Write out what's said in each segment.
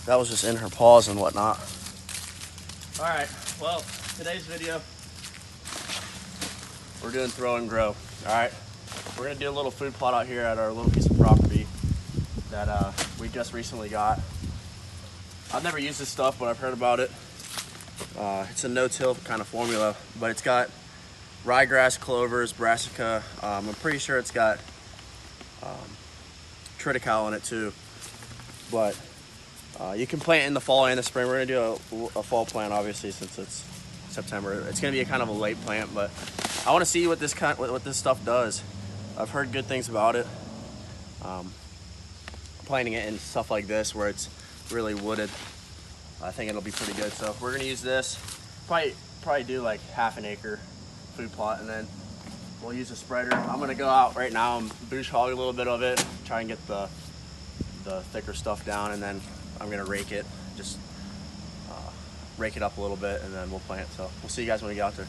That was just in her paws and whatnot. All right, well, today's video, we're doing throw and grow. All right, we're gonna do a little food plot out here at our little piece of property that we just recently got. I've never used this stuff, but I've heard about it. It's a no-till kind of formula, but it's got ryegrass, clovers, brassica. I'm pretty sure it's got triticale in it too. But you can plant in the fall and the spring. We're gonna do a fall plant, obviously, since it's September. It's gonna be a kind of a late plant, but I want to see what this stuff does. I've heard good things about it. Planting it in stuff like this where it's really wooded, I think it'll be pretty good. So we're gonna use this. Probably do like half an acre food plot, and then we'll use a spreader. I'm gonna go out right now and bush hog a little bit of it, try and get the thicker stuff down, and then I'm gonna rake it, just rake it up a little bit, and then we'll plant. So we'll see you guys when we get out there.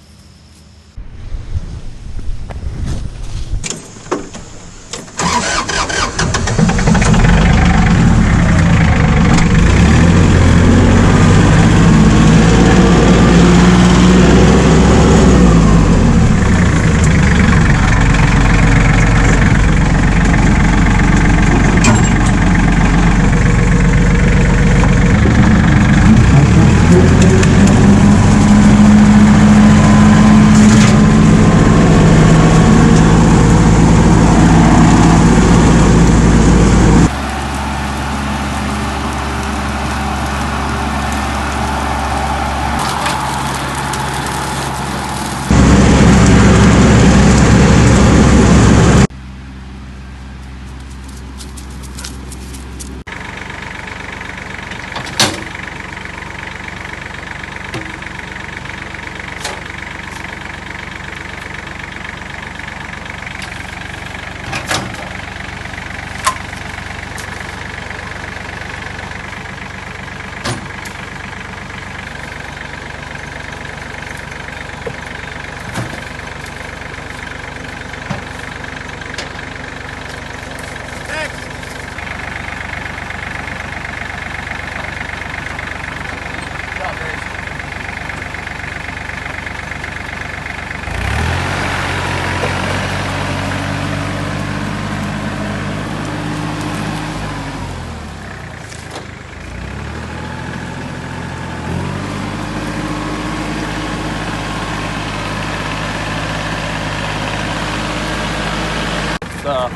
The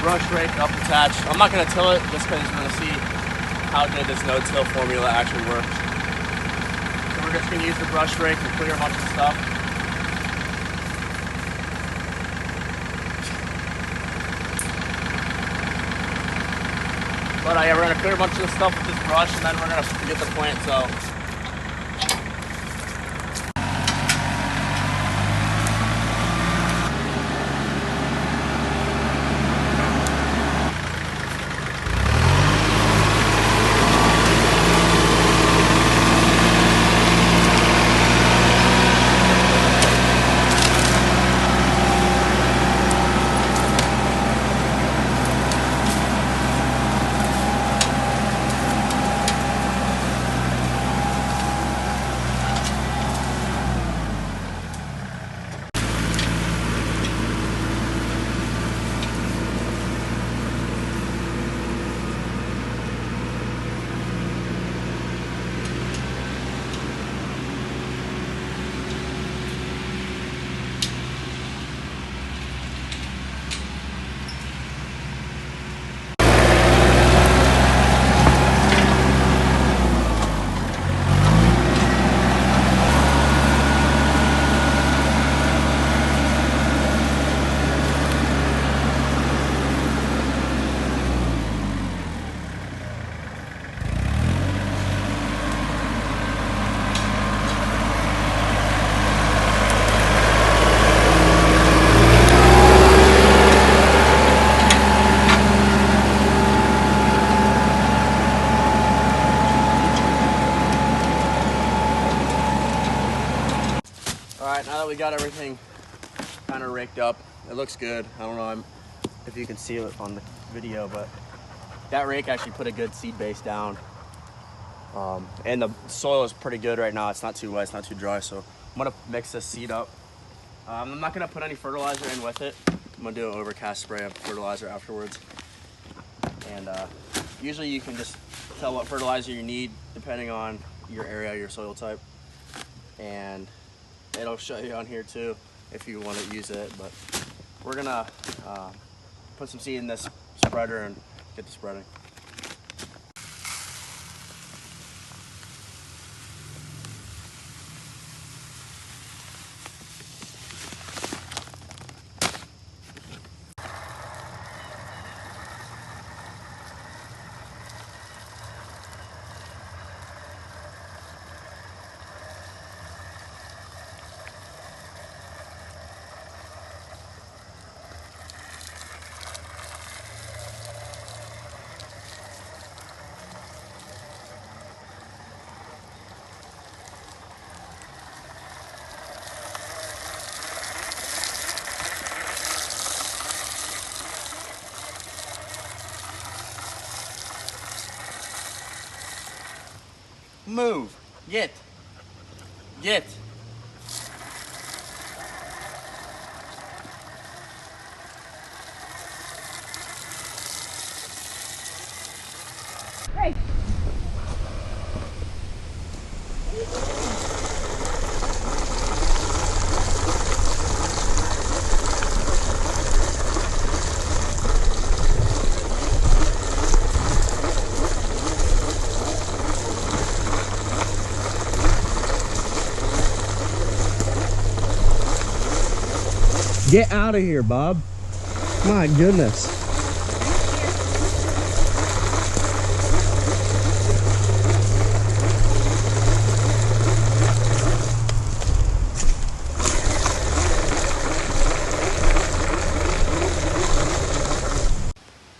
brush rake up attached. I'm not going to till it just because we're going to see how good this no-till formula actually works. So we're just going to use the brush rake to clear a bunch of stuff. But yeah, we're going to clear a bunch of the stuff with this brush, and then we're going to get the plant. So Alright, now that we got everything kind of raked up, it looks good. I don't know if you can see it on the video, but that rake actually put a good seed base down. And the soil is pretty good right now. It's not too wet, it's not too dry. So I'm gonna mix this seed up. I'm not gonna put any fertilizer in with it. I'm gonna do an overcast spray of fertilizer afterwards. And usually you can just tell what fertilizer you need depending on your area, your soil type. And it'll show you on here too if you want to use it. But we're gonna put some seed in this spreader and get to spreading. Move. Get. Get. Hey. Get out of here, Bob. My goodness.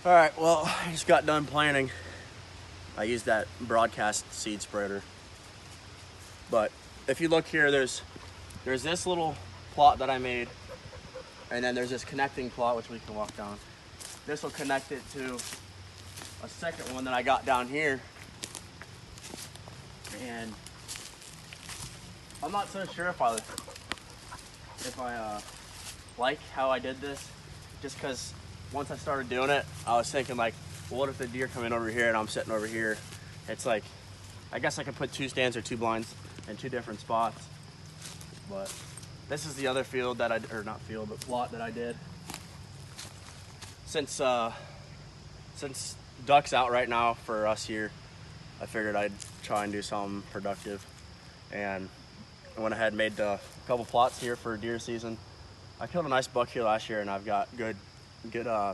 All right, well, I just got done planting. I used that broadcast seed spreader. But if you look here, there's this little plot that I made, and then there's this connecting plot which we can walk down. This will connect it to a second one that I got down here. And I'm not so sure if I like how I did this, just because once I started doing it, I was thinking like, well, what if the deer come in over here and I'm sitting over here? It's like, I guess I could put 2 stands or 2 blinds in 2 different spots. But this is the other field that plot that I did. Since duck's out right now for us here, I figured I'd try and do something productive. And I went ahead and made a couple plots here for deer season. I killed a nice buck here last year, and I've got good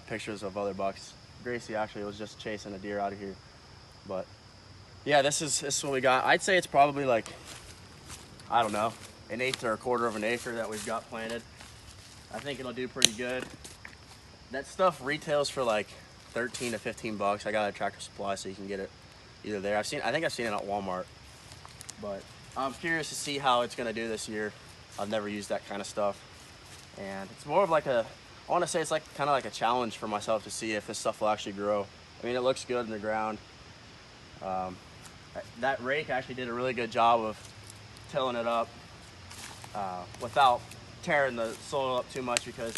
pictures of other bucks. Gracie actually was just chasing a deer out of here. But yeah, this is what we got. I'd say it's probably like, I don't know, 1/8 or 1/4 of an acre that we've got planted. I think it'll do pretty good. That stuff retails for like 13 to 15 bucks. I got a Tractor Supply, so you can get it either there. I think I've seen it at Walmart. But I'm curious to see how it's gonna do this year. I've never used that kind of stuff. And it's more of like I want to say it's like kind of like a challenge for myself to see if this stuff will actually grow. I mean, it looks good in the ground. That rake actually did a really good job of tilling it up without tearing the soil up too much, because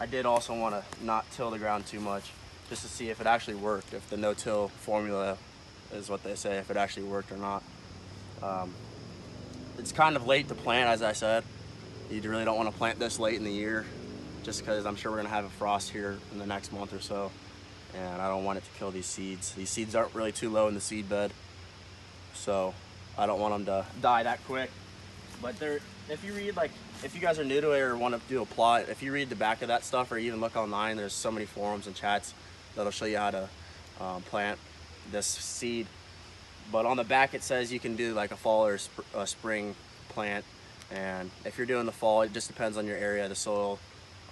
I did also want to not till the ground too much, just to see if it actually worked, if the no-till formula is what they say, if it actually worked or not. It's kind of late to plant, as I said. You really don't want to plant this late in the year, just because I'm sure we're going to have a frost here in the next month or so, and I don't want it to kill these seeds. These seeds aren't really too low in the seed bed, so I don't want them to die that quick. But if you read, like, if you guys are new to it or want to do a plot, if you read the back of that stuff or even look online, there's so many forums and chats that'll show you how to plant this seed. But on the back it says you can do like a fall or a spring plant. And if you're doing the fall, it just depends on your area, the soil,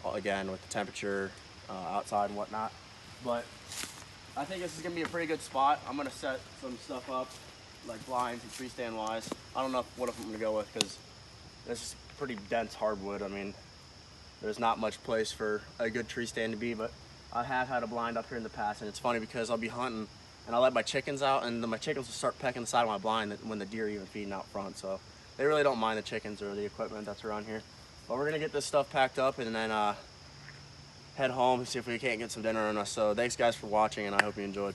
again, with the temperature outside and whatnot. But I think this is gonna be a pretty good spot. I'm gonna set some stuff up, like blinds and tree stand wise. I don't know what I'm gonna go with, because this is pretty dense hardwood. I mean, there's not much place for a good tree stand to be, but I have had a blind up here in the past, and it's funny because I'll be hunting and I let my chickens out, and then my chickens will start pecking the side of my blind when the deer are even feeding out front. So they really don't mind the chickens or the equipment that's around here. But we're gonna get this stuff packed up and then head home and see if we can't get some dinner on us. So thanks guys for watching, and I hope you enjoyed.